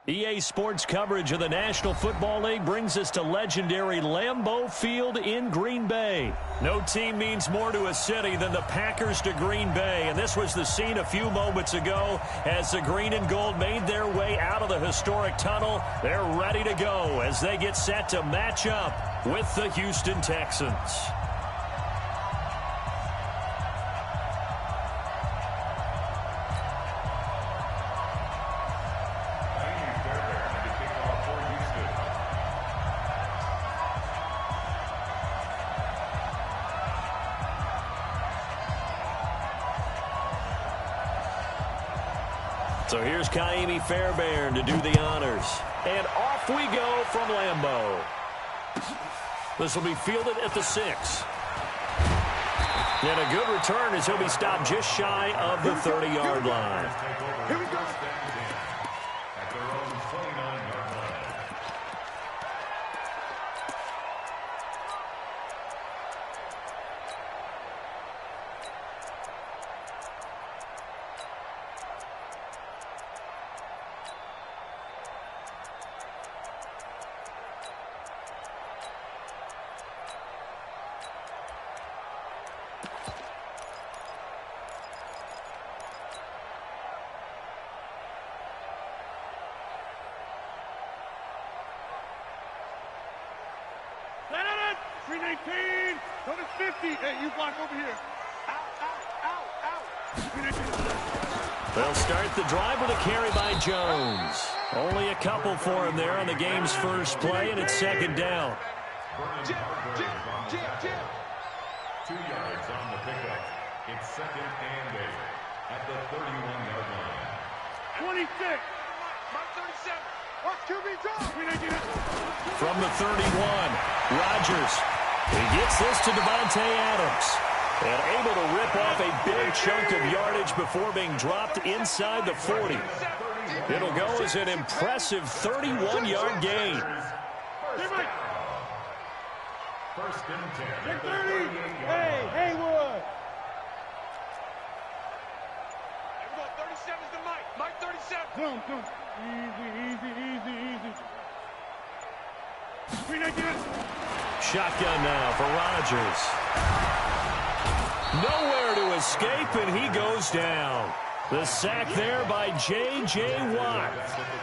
EA Sports coverage of the National Football League brings us to legendary Lambeau Field in Green Bay. No team means more to a city than the Packers to Green Bay, and this was the scene a few moments ago as the green and gold made their way out of the historic tunnel. They're ready to go as they get set to match up with the Houston Texans. So here's Kaimi Fairbairn to do the honors. And off we go from Lambeau. This will be fielded at the 6. And a good return as he'll be stopped just shy of the 30-yard line. Here we go. At their own 29-yard line. Stand on it! 319! Go to 50! Hey, you block over here. Out! 319. They'll start the drive with a carry by Jones. Only a couple for him there on the game's first play, and it's second down. Jim. 2 yards on the pickup. It's second and 8 at the 31-yard line. 26! Mark 37! Watch QB draw! From the 31, Rodgers. He gets this to Devontae Adams. And able to rip off a big chunk of yardage before being dropped inside the 40. It'll go as an impressive 31-yard gain. First and 10. 30! Hey, Haywood! 37's the Mike. Mike 37. Zoom. Easy. 319. Shotgun now for Rodgers. Nowhere to escape, and he goes down. The sack there by J.J. Watt.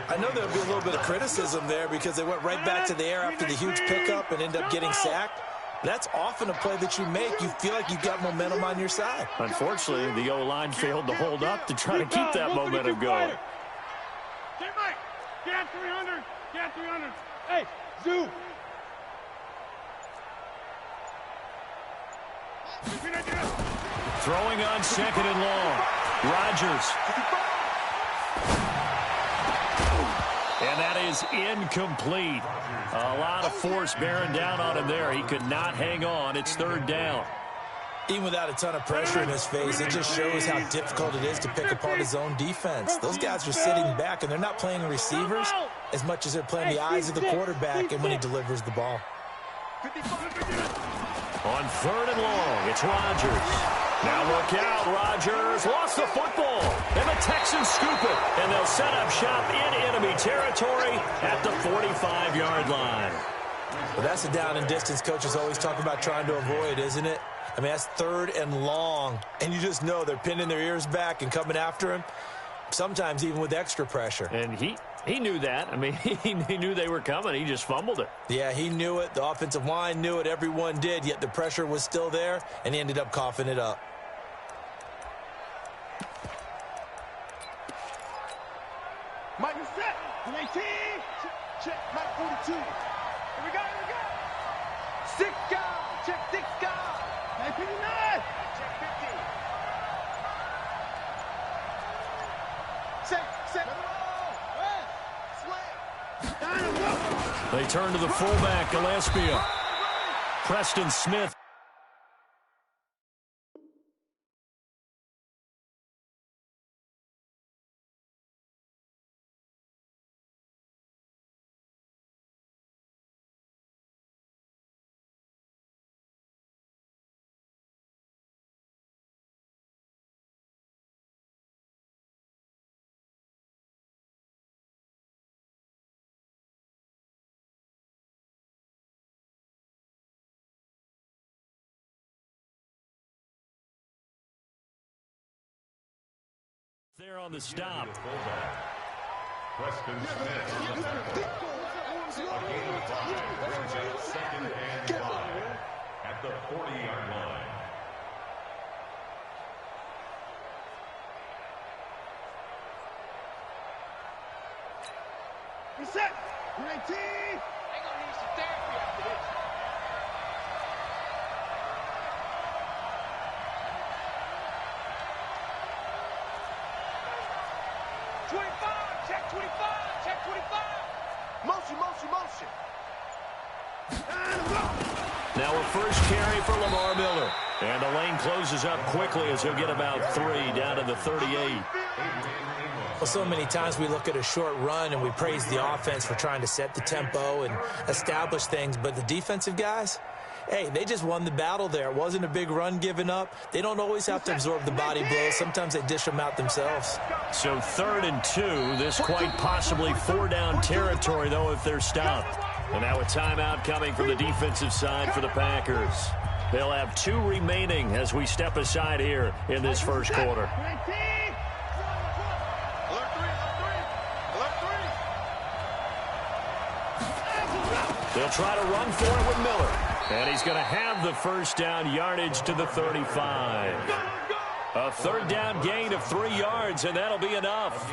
I know there'll be a little bit of criticism there because they went right back to the air after the huge pickup and end up getting sacked. That's often a play that you make. You feel like you've got momentum on your side. Unfortunately, the O-line failed to hold up to try to keep that momentum going. Get Mike. Get 300. Hey, Zoo. Throwing on second and long. Rodgers. And that is incomplete. A lot of force bearing down on him there. He could not hang on. It's third down. Even without a ton of pressure in his face, it just shows how difficult it is to pick apart his own defense. Those guys are sitting back, and they're not playing receivers as much as they're playing the eyes of the quarterback and when he delivers the ball. On third and long, it's Rodgers. Now look out, Rodgers lost the football, and the Texans scoop it, and they'll set up shop in enemy territory at the 45-yard line. Well, that's the down and distance coaches always talk about trying to avoid, isn't it? I mean, that's third and long, and you just know they're pinning their ears back and coming after him, sometimes even with extra pressure. And he knew that. I mean, he knew they were coming. He just fumbled it. Yeah, he knew it. The offensive line knew it. Everyone did, yet the pressure was still there, and he ended up coughing it up. Mike is set. 18. Check. Mike 42. Here we go. 6 guys. Check 6 guys. Mike 59. Check 50. Set. They turn to the fullback, Gillespie. Preston Smith There on the stop. Preston Smith on the tackle. A gain of 5 brings up 2nd and 5 at the 40-yard line. Reset. Great team. They're going to need some therapy after this. Check 25. Motion. Now a first carry for Lamar Miller. And the lane closes up quickly as he'll get about 3 down to the 38. Well, so many times we look at a short run and we praise the offense for trying to set the tempo and establish things, but the defensive guys, hey, they just won the battle there. It wasn't a big run given up. They don't always have to absorb the body blows. Sometimes they dish them out themselves. So 3rd and 2, this quite possibly 4-down territory, though, if they're stopped. And now a timeout coming from the defensive side for the Packers. They'll have 2 remaining as we step aside here in this first quarter. They'll try to run for it with Miller. And he's going to have the first down yardage to the 35. A 3rd down gain of 3 yards, and that'll be enough.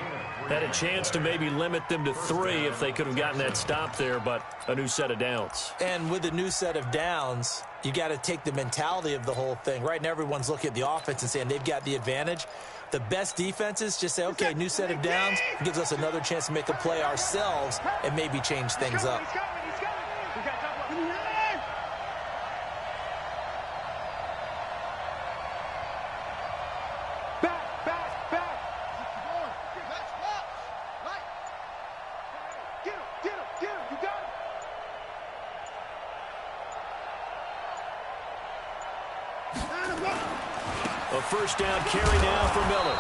Had a chance to maybe limit them to 3 if they could have gotten that stop there, but a new set of downs. And with a new set of downs, you got to take the mentality of the whole thing. Right now, everyone's looking at the offense and saying they've got the advantage. The best defenses just say, okay, new set of downs, gives us another chance to make a play ourselves and maybe change things up. A first down carry now for Miller.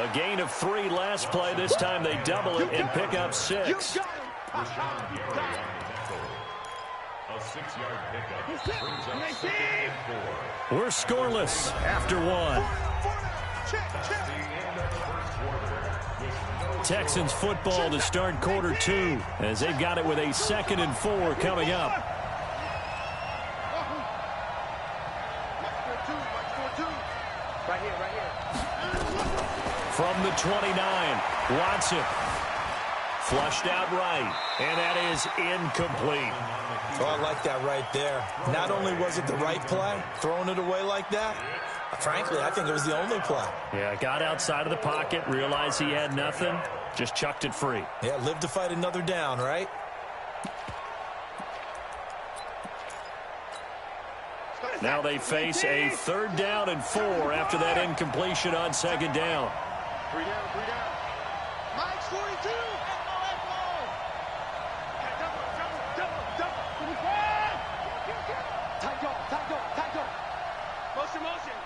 A gain of 3 last play. This time they double it and pick up 6. A 6-yard pickup brings up 2nd and 4. We're scoreless after 1. Texans football to start quarter 2 as they've got it with a 2nd and 4 coming up. From the 29, Watson. Flushed out right, and that is incomplete. Oh, I like that right there. Not only was it the right play, throwing it away like that, frankly, I think it was the only play. Yeah, got outside of the pocket, realized he had nothing, just chucked it free. Yeah, live to fight another down, right? Now they face a 3rd down and 4 after that incompletion on 2nd down. 3 down. Mike's 42. Motion.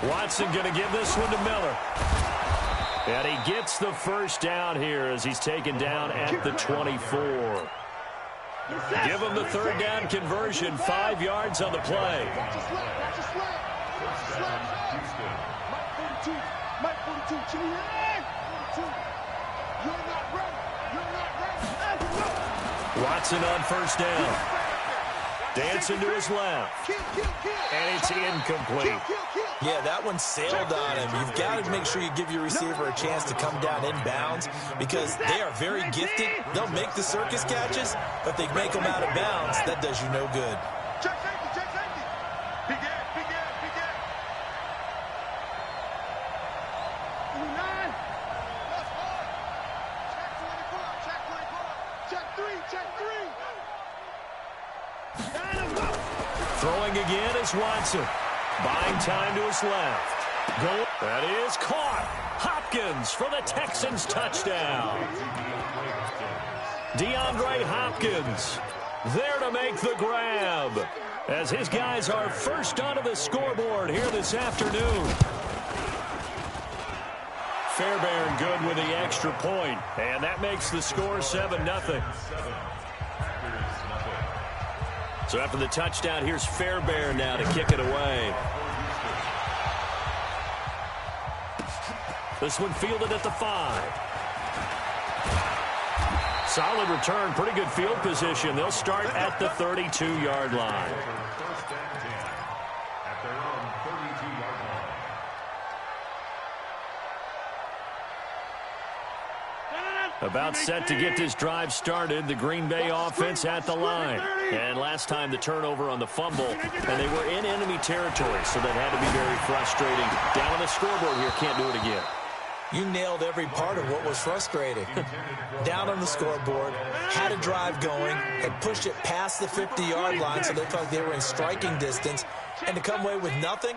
Watson going to give this one to Miller. And he gets the first down here as he's taken down at the 24. Give him the 3rd down conversion, 5 yards on the play. Mike 42. You're not ready. Watson on first down. Dancing to his left. And it's incomplete. Yeah, that one sailed on him. You've got to make sure you give your receiver a chance to come down inbounds because they are very gifted. They'll make the circus catches, but they make them out of bounds. That does you no good. Check safety. Big Ed. 9. Check 24. Check 3. Throwing again is Watson. Buying time to his left. Goal. That is caught. Hopkins for the Texans touchdown. DeAndre Hopkins there to make the grab as his guys are first onto the scoreboard here this afternoon. Fairbairn good with the extra point, and that makes the score 7-0. So after the touchdown, here's Fairbairn now to kick it away. This one fielded at the 5. Solid return, pretty good field position. They'll start at the 32-yard line. First and 10 at their own 32-yard line. About set to get this drive started. The Green Bay offense at the line. And last time the turnover on the fumble, and they were in enemy territory, so that had to be very frustrating. Down on the scoreboard here, can't do it again. You nailed every part of what was frustrating. Down on the scoreboard, had a drive going, had pushed it past the 50-yard line so they felt like they were in striking distance, and to come away with nothing,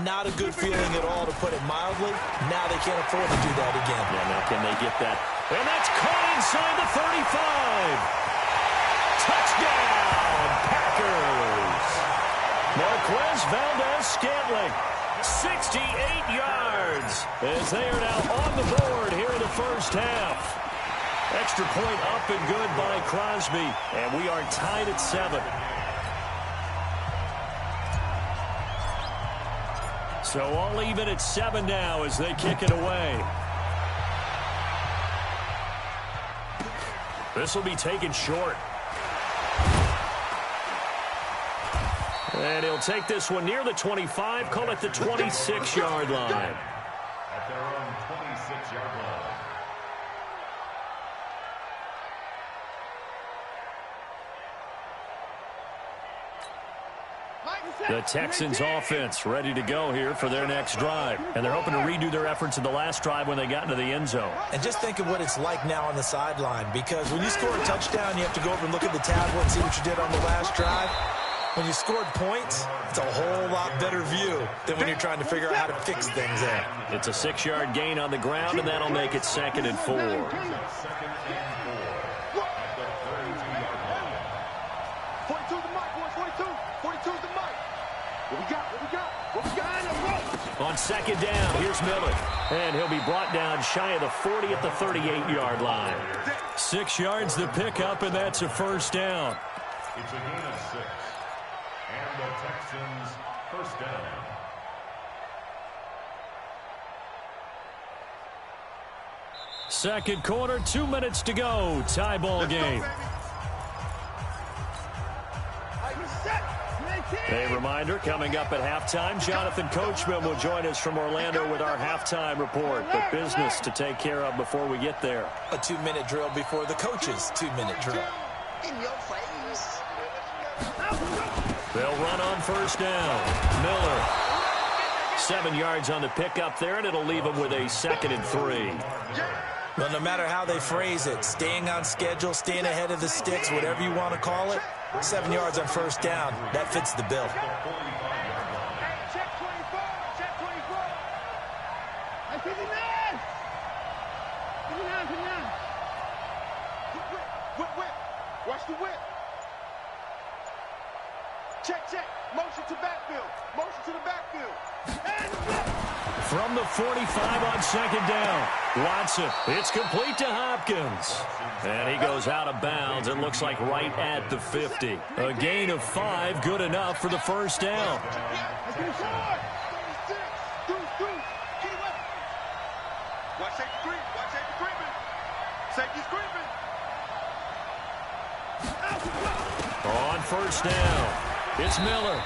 not a good feeling at all, to put it mildly. Now they can't afford to do that again. Yeah, now can they get that? And that's caught inside the 35. Touchdown, Packers. Marquez Valdez-Scantling, 68 yards, as they are now on the board here in the first half. Extra point up and good by Crosby, and we are tied at 7. So all even at 7 now as they kick it away. This will be taken short. And he'll take this one near the 25, call it the 26-yard line. At their own 26-yard line. The Texans offense ready to go here for their next drive. And they're hoping to redo their efforts in the last drive when they got into the end zone. And just think of what it's like now on the sideline, because when you score a touchdown, you have to go over and look at the tablet and see what you did on the last drive. When you scored points, it's a whole lot better view than when you're trying to figure out how to fix things there. It's a 6-yard gain on the ground, and that'll make it 2nd and 4. 2nd and 4 at the 32-yard line. 42 the mic, boys. 42. 42's the mic. What we got? What we got? What we got? On 2nd down, here's Miller. And he'll be brought down shy of the 40 at the 38-yard line. 6 yards the pickup, and that's a first down. It's a gain of 6. And the Texans first down. Second quarter, 2 minutes to go. Tie ball game. A reminder, coming up at halftime, Jonathan Coachman will join us from Orlando with our halftime report. But business to take care of before we get there. A 2-minute drill before the coach's 2-minute drill. In your face. They'll run on first down. Miller. 7 yards on the pickup there, and it'll leave them with a 2nd and 3. Well, no matter how they phrase it, staying on schedule, staying ahead of the sticks, whatever you want to call it, 7 yards on first down, that fits the bill. Check 24. Check 24. Hey, 59. 59, 59. Whip. Watch the whip. Check. Motion to backfield. Motion to the backfield. And whip. From the 45 on 2nd down. Watson, it's complete to Hopkins. And he goes out of bounds. It looks like right at the 50. A gain of 5, good enough for the first down. Watch safety creep. Watch safety creeping. Safety's creeping. On first down, it's Miller.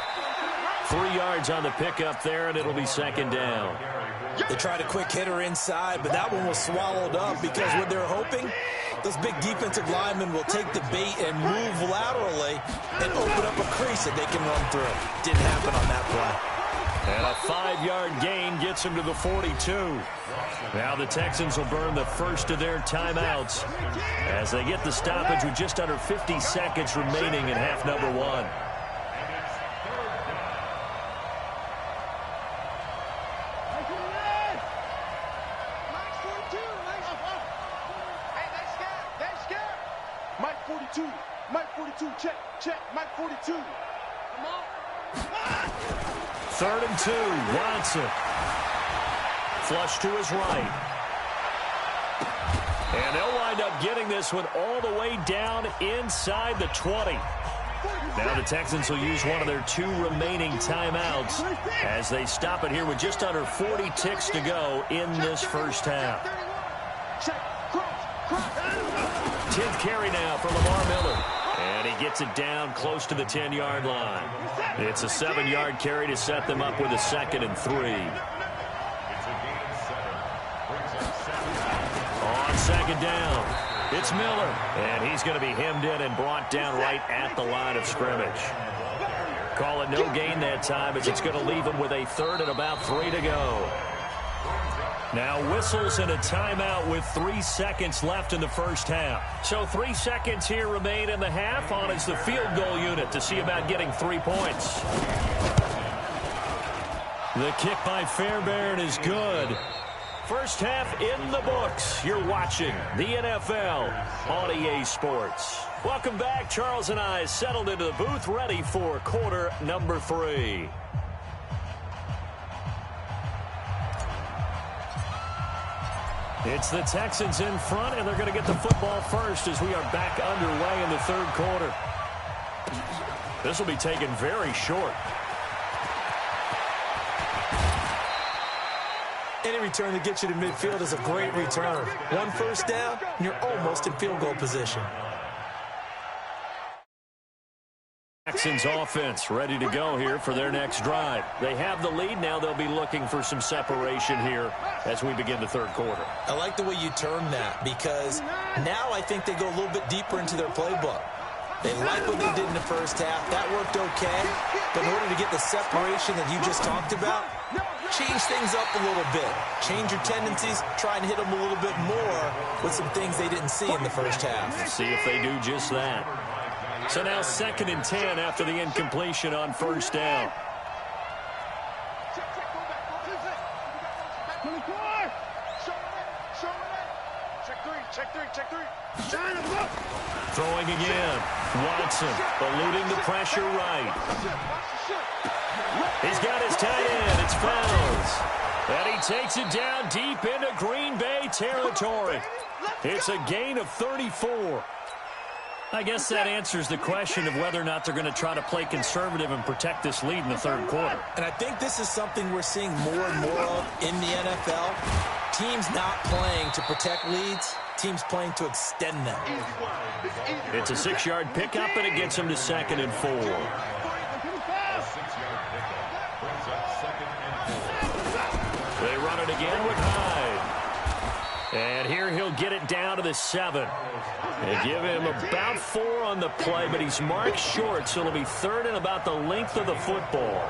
3 yards on the pickup there, and it'll be 2nd down. They tried a quick hitter inside, but that one was swallowed up because what they're hoping, those big defensive linemen will take the bait and move laterally and open up a crease that they can run through. Didn't happen on that play. And a 5-yard gain gets him to the 42. Now the Texans will burn the first of their timeouts as they get the stoppage with just under 50 seconds remaining in half number 1. Mike 42, check, Mike 42. Come on. 3rd and 2, Watson. Flush to his right. And they'll wind up getting this one all the way down inside the 20. Now the Texans will use one of their 2 remaining timeouts as they stop it here with just under 40 ticks to go in this first half. 10th carry now for Lamar Miller. And he gets it down close to the 10-yard line. It's a 7-yard carry to set them up with a 2nd and 3. On 2nd down, it's Miller. And he's going to be hemmed in and brought down right at the line of scrimmage. Call it no gain that time as it's going to leave him with a 3rd and about 3 to go. Now whistles and a timeout with 3 seconds left in the first half. So 3 seconds here remain in the half. On is the field goal unit to see about getting 3 points. The kick by Fairbairn is good. First half in the books. You're watching the NFL on EA Sports. Welcome back. Charles and I settled into the booth ready for quarter number 3. It's the Texans in front, and they're going to get the football first as we are back underway in the 3rd quarter. This will be taken very short. Any return that gets you to midfield is a great return. 1 first down, and you're almost in field goal position. Texans offense ready to go here for their next drive. They have the lead. Now they'll be looking for some separation here as we begin the 3rd quarter. I like the way you term that because now I think they go a little bit deeper into their playbook. They like what they did in the first half. That worked okay. But in order to get the separation that you just talked about, change things up a little bit. Change your tendencies. Try and hit them a little bit more with some things they didn't see in the first half. See if they do just that. So now 2nd and 10 after the incompletion on first down. Check 3. Throwing again. Watson eluding the pressure right. He's got his tight end. It's Fells. And he takes it down deep into Green Bay territory. It's a gain of 34. I guess that answers the question of whether or not they're going to try to play conservative and protect this lead in the 3rd quarter. And I think this is something we're seeing more and more of in the NFL. Teams not playing to protect leads, teams playing to extend them. It's a 6-yard pickup, and it gets them to 2nd and 4. They run it again with Hyde. And here he'll get it down to the 7. They give him about 4 on the play, but he's marked short, so it'll be 3rd and about the length of the football.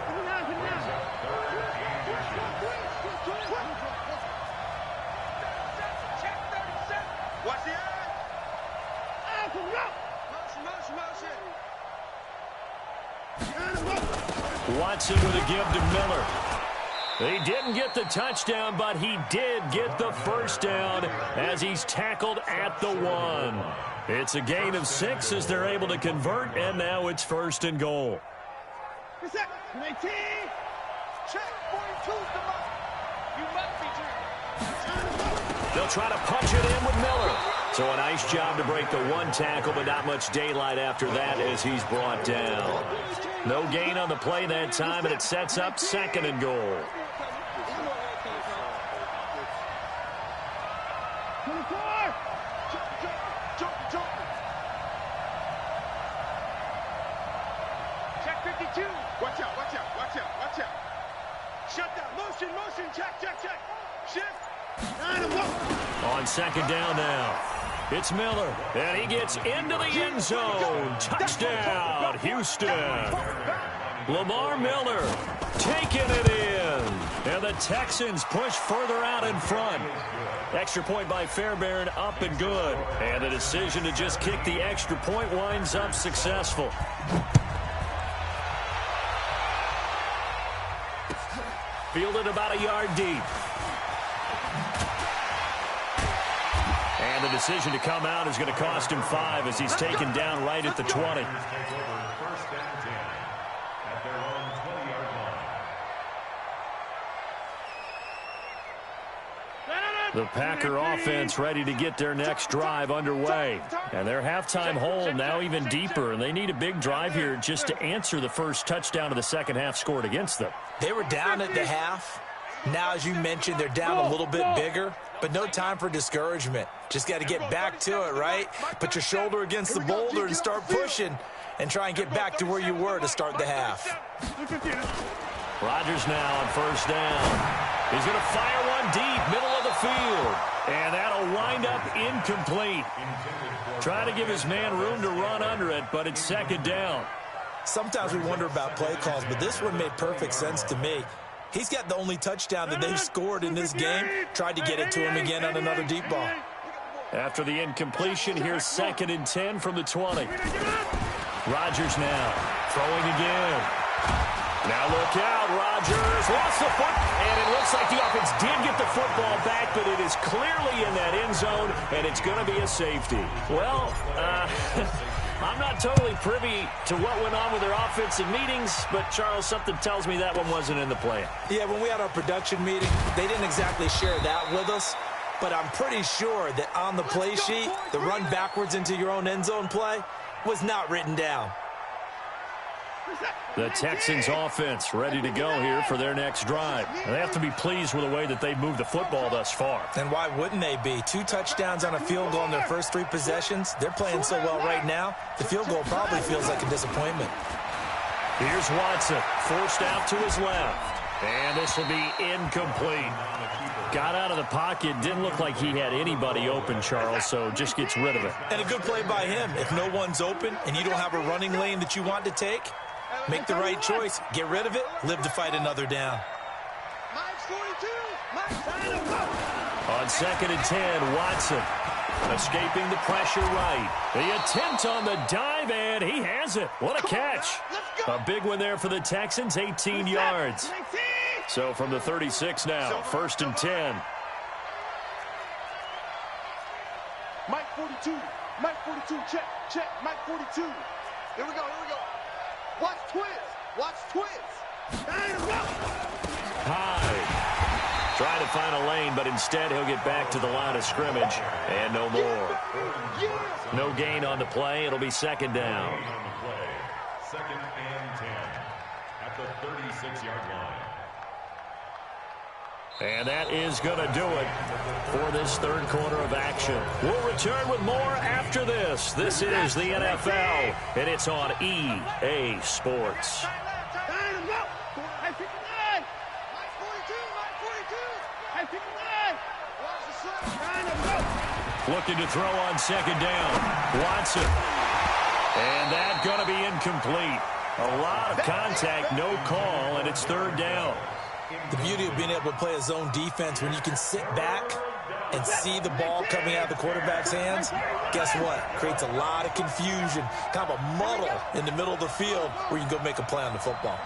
Watson with a give to Miller. He didn't get the touchdown, but he did get the first down as he's tackled at the 1. It's a gain of 6 as they're able to convert, and now it's 1st and goal. They'll try to punch it in with Miller. So a nice job to break the 1 tackle, but not much daylight after that as he's brought down. No gain on the play that time, and it sets up 2nd and goal. Check 52. Watch out. Shut down. Motion. Check. Shift. On 2nd down now. It's Miller, and he gets into the end zone. Touchdown, Houston. Lamar Miller taking it in. And the Texans push further out in front. Extra point by Fairbairn, up and good. And the decision to just kick the extra point winds up successful. Fielded about a yard deep. And the decision to come out is going to cost him 5 as he's taken down right at the 20. The Packer offense ready to get their next drive underway. And their halftime hole now even deeper, and they need a big drive here just to answer the first touchdown of the second half scored against them. They were down at the half. Now, as you mentioned, they're down a little bit bigger, but no time for discouragement. Just got to get back to it, right? Put your shoulder against the boulder and start pushing and try and get back to where you were to start the half. Rodgers now on first down. He's going to fire one deep, middle of the field. And that'll wind up incomplete. Try to give his man room to run under it, but it's second down. Sometimes we wonder about play calls, but this one made perfect sense to me. He's got the only touchdown that they've scored in this game. Tried to get it to him again on another deep ball. After the incompletion, here's 2nd and 10 from the 20. Rodgers now throwing again. Now look out, Rodgers lost the foot, and it looks like the offense did get the football back, but it is clearly in that end zone, and it's going to be a safety. Well, I'm not totally privy to what went on with their offensive meetings, but, Charles, something tells me that one wasn't in the plan. Yeah, when we had our production meeting, they didn't exactly share that with us, but I'm pretty sure that on the play sheet, the run backwards into your own end zone play was not written down. The Texans offense ready to go here for their next drive. And they have to be pleased with the way that they've moved the football thus far. And why wouldn't they be? 2 touchdowns on a field goal in their first 3 possessions. They're playing so well right now, the field goal probably feels like a disappointment. Here's Watson, forced out to his left. And this will be incomplete. Got out of the pocket, didn't look like he had anybody open, Charles, so just gets rid of it. And a good play by him. If no one's open and you don't have a running lane that you want to take, make the right choice. Get rid of it. Live to fight another down. On 2nd and 10, Watson escaping the pressure right. The attempt on the dive, and he has it. What a catch. A big one there for the Texans, 18 yards. So from the 36 now, 1st and 10. Mike 42. Mike 42. Check. Mike 42. Here we go. Watch twist. Hyde trying to find a lane, but instead he'll get back to the line of scrimmage. And no more. No gain on the play. It'll be 2nd down. 2nd and 10 at the 36-yard line. And that is going to do it for this 3rd quarter of action. We'll return with more after this. This is the NFL, and it's on EA Sports. Looking to throw on 2nd down. Watson. And that going to be incomplete. A lot of contact, no call, and it's 3rd down. The beauty of being able to play a zone defense when you can sit back and see the ball coming out of the quarterback's hands, guess what? Creates a lot of confusion, kind of a muddle in the middle of the field where you can go make a play on the football.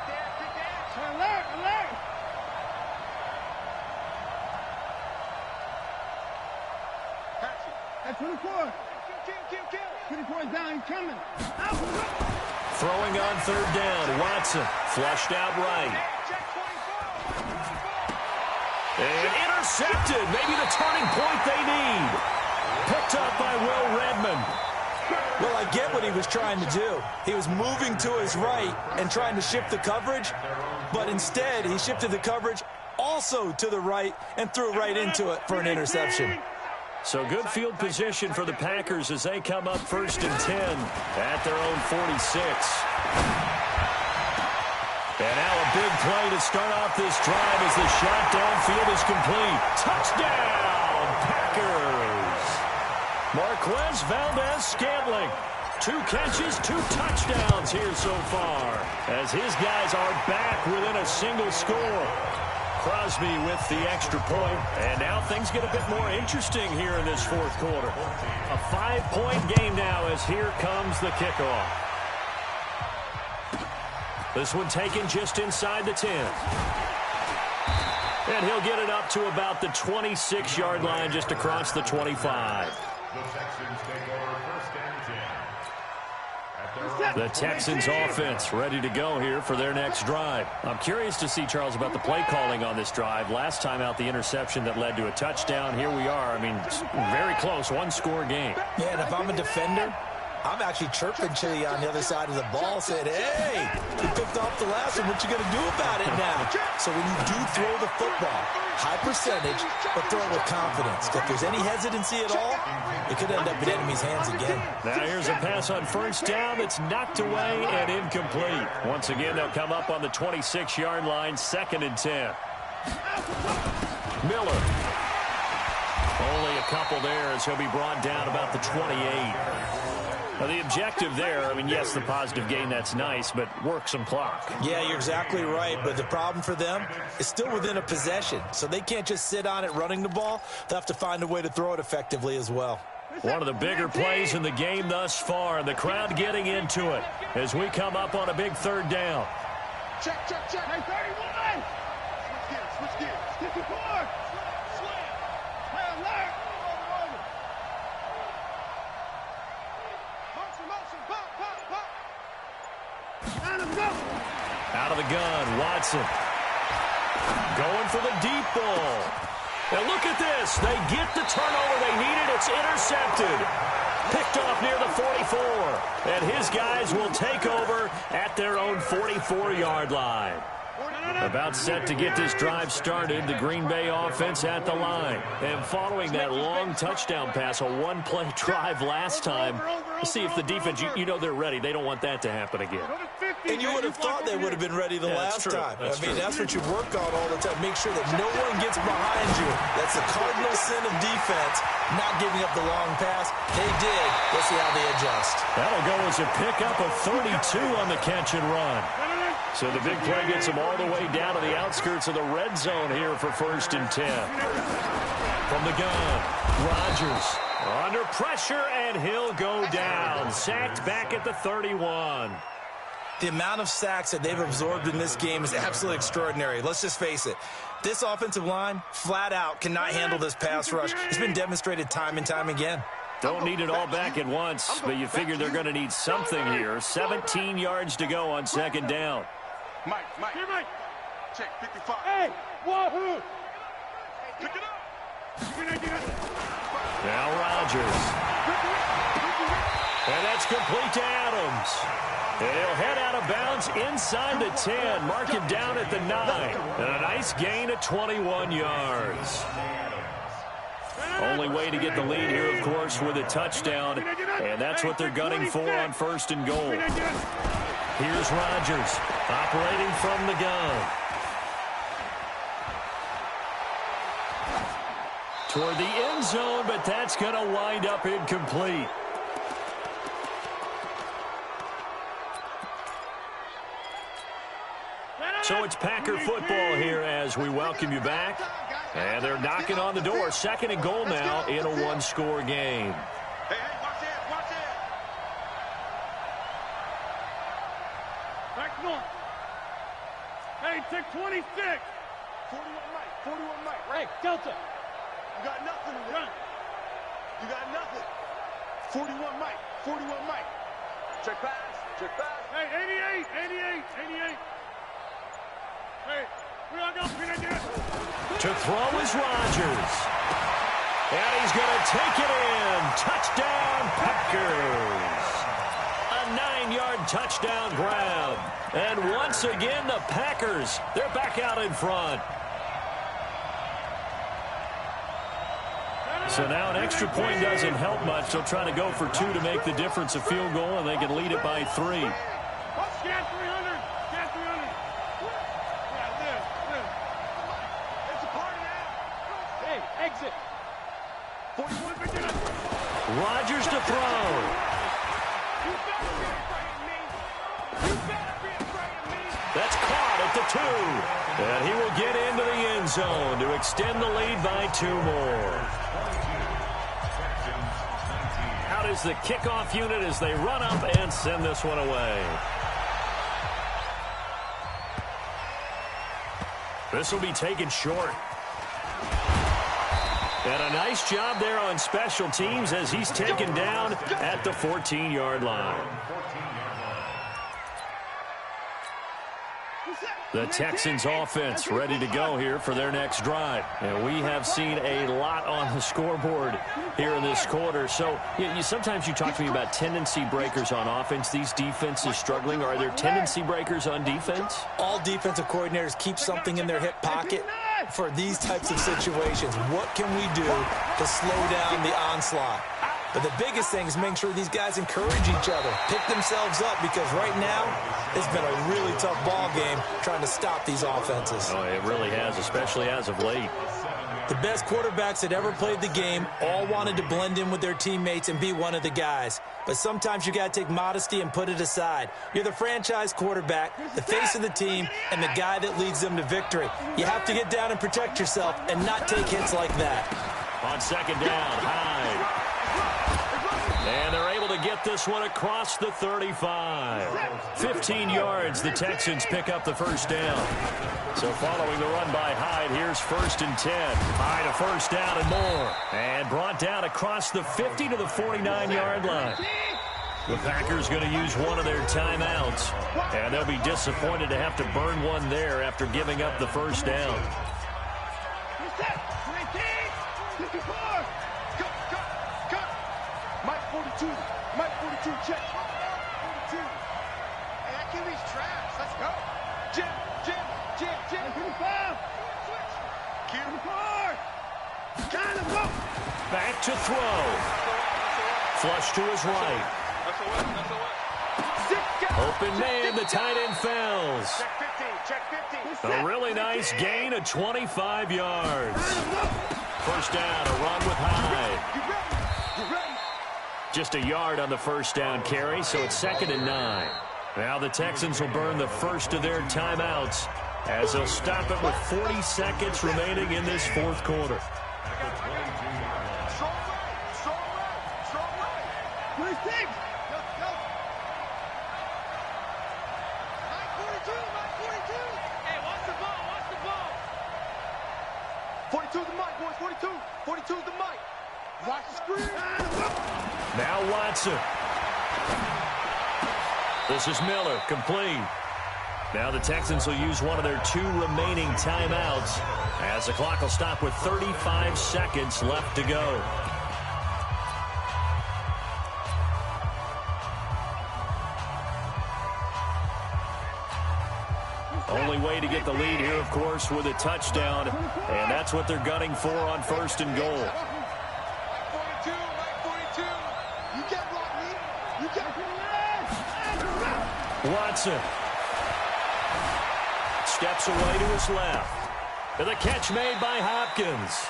Alert! At 24. 24 is down, he's coming. Throwing on 3rd down, Watson flushed out right. And intercepted. Maybe the turning point they need. Picked up by Will Redmond. Well, I get what he was trying to do. He was moving to his right and trying to shift the coverage, but instead he shifted the coverage also to the right and threw right into it for an interception. So good field position for the Packers as they come up 1st and 10 at their own 46. And now a big play to start off this drive as the shot downfield is complete. Touchdown, Packers! Marquez Valdez-Scantling. 2 catches, 2 touchdowns here so far as his guys are back within a single score. Crosby with the extra point, and now things get a bit more interesting here in this 4th quarter. A 5-point game now as here comes the kickoff. This one taken just inside the 10. And he'll get it up to about the 26-yard line just across the 25. The Texans take over 1st and 10 at their The Texans offense ready to go here for their next drive. I'm curious to see, Charles, about the play calling on this drive. Last time out, the interception that led to a touchdown. Here we are. I mean, very close, one-score game. Yeah, and if I'm a defender, I'm actually chirping Chili on the other side of the ball, saying, hey, you picked off the last one. What you going to do about it now? So when you do throw the football, high percentage, but throw it with confidence. If there's any hesitancy at all, it could end up in enemy's hands again. Now here's a pass on first down that's knocked away and incomplete. Once again, they'll come up on the 26-yard line, 2nd and 10. Miller. Only a couple there as he'll be brought down about the 28. Well, the objective there, I mean, yes, the positive gain, that's nice, but work some clock. Yeah, you're exactly right, but the problem for them is still within a possession, so they can't just sit on it running the ball. They'll have to find a way to throw it effectively as well. One of the bigger plays in the game thus far, and the crowd getting into it as we come up on a big 3rd down. Check. Hey, 31. Switch gears. Stick to forward. Slam. Hey, alert. Motion. Pop. Let him go. Out of the gun, Watson. Going for the deep ball. And look at this. They get the turnover they needed. It's intercepted. Picked off near the 44. And his guys will take over at their own 44-yard line. About set to get this drive started, the Green Bay offense at the line. And following that long touchdown pass, a one-play drive last time, let's see if the defense, you know they're ready. They don't want that to happen again. And you would have thought they would have been ready the last time. I mean, that's what you work on all the time. Make sure that no one gets behind you. That's the cardinal sin of defense, not giving up the long pass. They did. Let's see how they adjust. That'll go as a pickup of 32 on the catch and run. So the big play gets them all the way down to the outskirts of the red zone here for 1st and 10. From the gun, Rodgers under pressure, and he'll go down. Sacked back at the 31. The amount of sacks that they've absorbed in this game is absolutely extraordinary. Let's just face it. This offensive line, flat out, cannot handle this pass rush. It's been demonstrated time and time again. Don't need it all back at once, but you figure they're going to need something here. 17 yards to go on 2nd down. Mike. Here, Mike. Check 55. Hey, wahoo! Pick it up. Now Rodgers. And that's complete to Adams. And he'll head out of bounds inside the 10. Mark him down at the 9. And a nice gain of 21 yards. Only way to get the lead here, of course, with a touchdown. And that's what they're gunning for on 1st and goal. Here's Rodgers operating from the gun. Toward the end zone, but that's going to wind up incomplete. So it's Packer football here as we welcome you back. And they're knocking on the door. 2nd and goal now in a one-score game. Hey, watch it. Back north. Hey, take 26. 41 Mike. Hey, Delta. You got nothing in there. You got nothing. 41 Mike. Check pass. Hey, 88. Hey, we all go. To throw is Rodgers. And he's going to take it in. Touchdown, Packers. A 9-yard touchdown grab. And once again, the Packers, they're back out in front. So now an extra point doesn't help much. They'll try to go for 2 to make the difference a field goal, and they can lead it by 3. Scan 300. Exit. Rodgers to throw. That's caught at the 2. And he will get into the end zone to extend the lead by 2 more. Out is the kickoff unit as they run up and send this one away. This will be taken short. And a nice job there on special teams as he's taken down at the 14-yard line. The Texans offense ready to go here for their next drive. And we have seen a lot on the scoreboard here in this quarter. So sometimes you talk to me about tendency breakers on offense. These defenses struggling. Are there tendency breakers on defense? All defensive coordinators keep something in their hip pocket for these types of situations. What can we do to slow down the onslaught? But the biggest thing is making sure these guys encourage each other, pick themselves up, because right now it's been a really tough ball game trying to stop these offenses. Oh, it really has, especially as of late. The best quarterbacks that ever played the game all wanted to blend in with their teammates and be one of the guys. But sometimes you got to take modesty and put it aside. You're the franchise quarterback, the face of the team, and the guy that leads them to victory. You have to get down and protect yourself and not take hits like that. On second down, Hyde. And they're able to get this one across the 35. 15 yards, the Texans pick up the first down. So following the run by Hyde, here's 1st and 10. Hyde a first down and more. And brought down across the 50 to the 49-yard line. The Packers going to use one of their timeouts. And they'll be disappointed to have to burn one there after giving up the first down. Mike 42, check. 42. Hey, that QB's trash. Let's go. Jim. 25. Q4. Kind of go. Back to throw. Flush to his right. Open man, the tight end fails. Check 15. A really nice gain of 25 yards. First down, a run with Hyde. You ready? Just a yard on the first down carry, so it's 2nd and 9. Now the Texans will burn the first of their timeouts as they'll stop it with 40 seconds remaining in this fourth quarter. Strong right. 26. Go. Mike 42. Hey, watch the ball. 42 is the mic, boys. 42 is the mic. Watch the screen. Now Watson. This is Miller, complete. Now the Texans will use one of their 2 remaining timeouts as the clock will stop with 35 seconds left to go. Only way to get the lead here, of course, with a touchdown, and that's what they're gunning for on 1st and goal. Watson steps away to his left. And the catch made by Hopkins.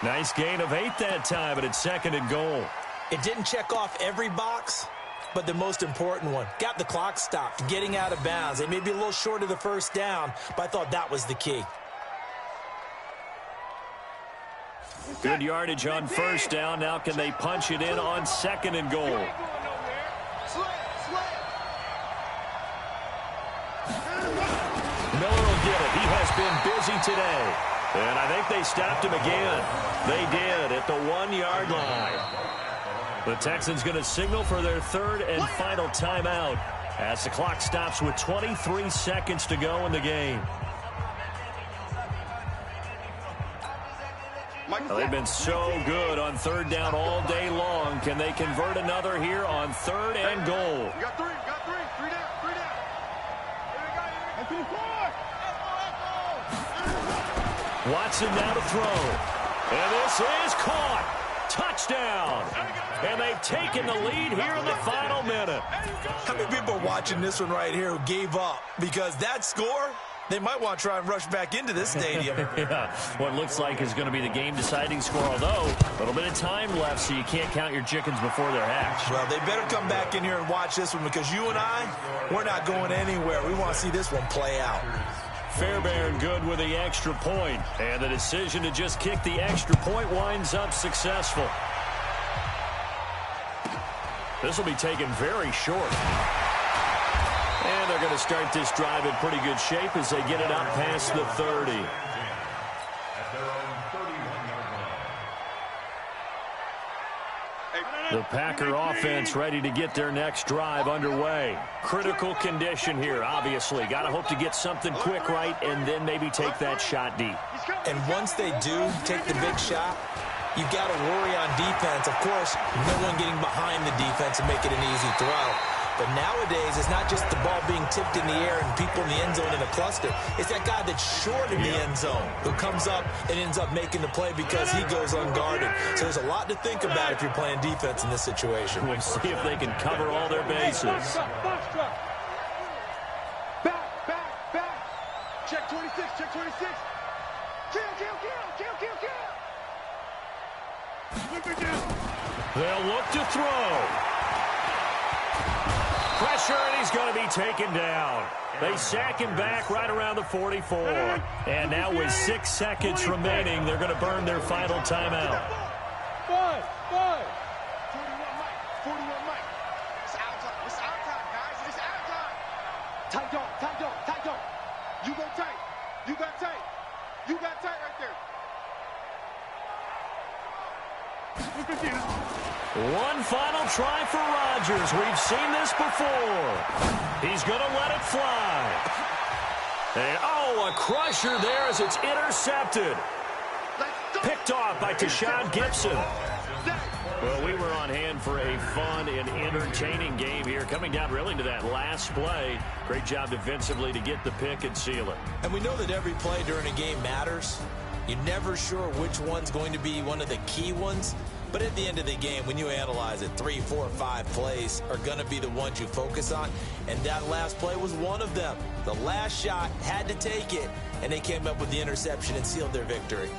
Nice gain of 8 that time, but it's 2nd and goal. It didn't check off every box, but the most important one. Got the clock stopped, getting out of bounds. They may be a little short of the first down, but I thought that was the key. Good yardage on first down. Now can they punch it in on 2nd and goal? Miller will get it. He has been busy today. And I think they stopped him again. They did at the 1-yard line. The Texans going to signal for their 3rd and final timeout as the clock stops with 23 seconds to go in the game. Well, they've been so good on 3rd down all day long. Can they convert another here on 3rd and goal? You got 3. 3 down. Watson now to throw. And this is caught. Touchdown. And they've taken the lead here in the final minute. How many people are watching this one right here who gave up? Because that score, they might want to try and rush back into this stadium. Yeah, what looks like is going to be the game-deciding score, although a little bit of time left, so you can't count your chickens before they're hatched. Well, they better come back in here and watch this one, because you and I, we're not going anywhere. We want to see this one play out. Fairbairn good with the extra point, and the decision to just kick the extra point winds up successful. This will be taken very short. And they're going to start this drive in pretty good shape as they get it up past the 30. Hey, The Packer offense ready to get their next drive underway. Critical condition here, obviously. Got to hope to get something quick right and then maybe take that shot deep. And once they do take the big shot, you've got to worry on defense. Of course, no one getting behind the defense and make it an easy throw. But nowadays, it's not just the ball being tipped in the air and people in the end zone in a cluster. It's that guy that's short in the end zone who comes up and ends up making the play because he goes unguarded. So there's a lot to think about if you're playing defense in this situation. We'll see if they can cover all their bases. Back. Check 26, check 26. Kill. They'll look to throw. Pressure, and he's going to be taken down. They sack him back right around the 44. And now with 6 seconds remaining, they're going to burn their final timeout. 41 Mike. It's out time, guys. It's out time. Tight dog. You go tight. You got tight right there. One final try for Rodgers. We've seen this before. He's going to let it fly. And, a crusher there as it's intercepted. Picked off by Tashawn Gibson. Well, we were on hand for a fun and entertaining game here, coming down really to that last play. Great job defensively to get the pick and seal it. And we know that every play during a game matters. You're never sure which one's going to be one of the key ones. But at the end of the game, when you analyze it, 3, 4, 5 plays are going to be the ones you focus on. And that last play was one of them. The last shot had to take it, and they came up with the interception and sealed their victory.